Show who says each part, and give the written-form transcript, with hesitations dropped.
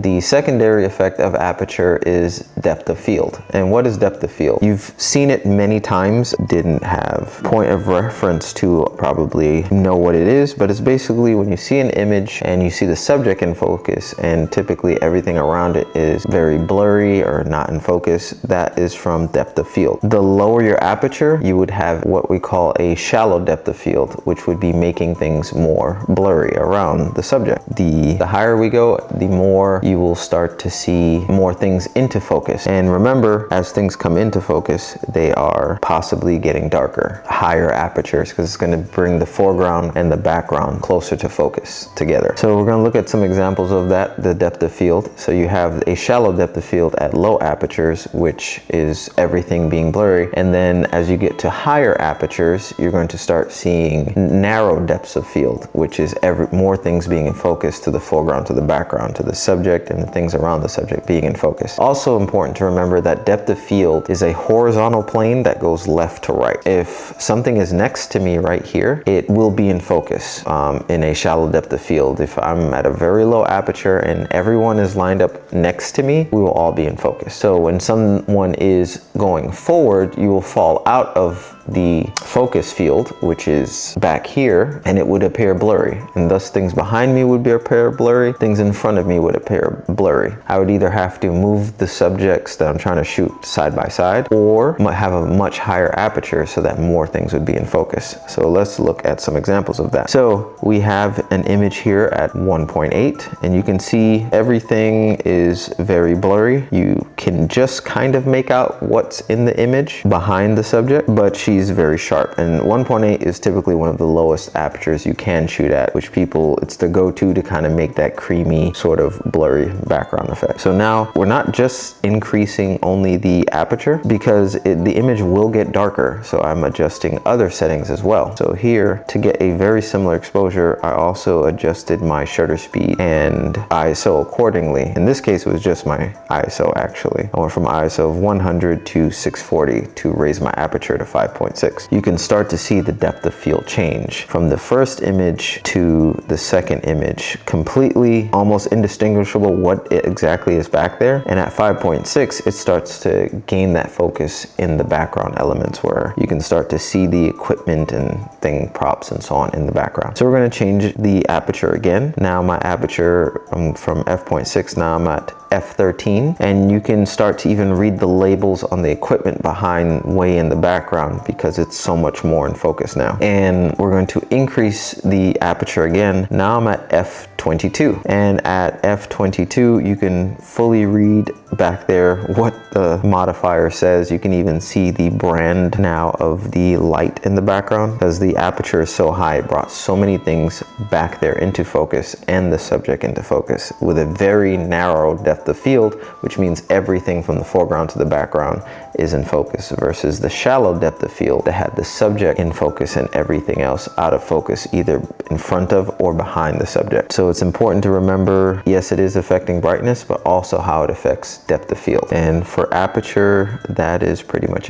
Speaker 1: The secondary effect of aperture is depth of field. And what is depth of field? You've seen it many times, didn't have point of reference to probably know what it is, but it's basically when you see an image and you see the subject in focus and typically everything around it is very blurry or not in focus, that is from depth of field. The lower your aperture, you would have what we call a shallow depth of field, which would be making things more blurry around the subject. The higher we go, the more you will start to see more things into focus. And remember, as things come into focus, they are possibly getting darker, higher apertures, because it's going to bring the foreground and the background closer to focus together. So we're going to look at some examples of that, the depth of field. So you have a shallow depth of field at low apertures, which is everything being blurry. And then as you get to higher apertures, you're going to start seeing narrow depths of field, which is more things being in focus, to the foreground, to the background, to the subject, and the things around the subject being in focus. Also important to remember that depth of field is a horizontal plane that goes left to right. If something is next to me right here, it will be in focus in a shallow depth of field. If I'm at a very low aperture and everyone is lined up next to me, we will all be in focus. So when someone is going forward, you will fall out of the focus field, which is back here, and it would appear blurry. And thus things behind me would appear blurry, things in front of me would appear blurry. I would either have to move the subjects that I'm trying to shoot side by side, or have a much higher aperture so that more things would be in focus. So let's look at some examples of that. So we have an image here at 1.8, and you can see everything is very blurry. You can just kind of make out what's in the image behind the subject, but she's very sharp. And 1.8 is typically one of the lowest apertures you can shoot at, which it's the go-to to kind of make that creamy sort of blurry background effect. So now we're not just increasing only the aperture, because the image will get darker. So I'm adjusting other settings as well. So here, to get a very similar exposure, I also adjusted my shutter speed and ISO accordingly. In this case, it was just my ISO actually. I went from ISO of 100 to 640 to raise my aperture to 5.6. You can start to see the depth of field change from the first image to the second image, completely almost indistinguishable what exactly is back there. And at 5.6, it starts to gain that focus in the background elements, where you can start to see the equipment and props and so on in the background. So we're going to change the aperture again. Now my aperture from f.6, now I'm at f13, and you can start to even read the labels on the equipment behind way in the background, because it's so much more in focus now. And we're going to increase the aperture again. Now I'm at f22, and at f22 you can fully read back there what the modifier says. You can even see the brand now of the light in the background, because the aperture is so high, it brought so many things back there into focus and the subject into focus with a very narrow depth of field, which means everything from the foreground to the background is in focus, versus the shallow depth of field that had the subject in focus and everything else out of focus, either in front of or behind the subject. So it's important to remember, yes, it is affecting brightness, but also how it affects depth of field. And for aperture, that is pretty much it.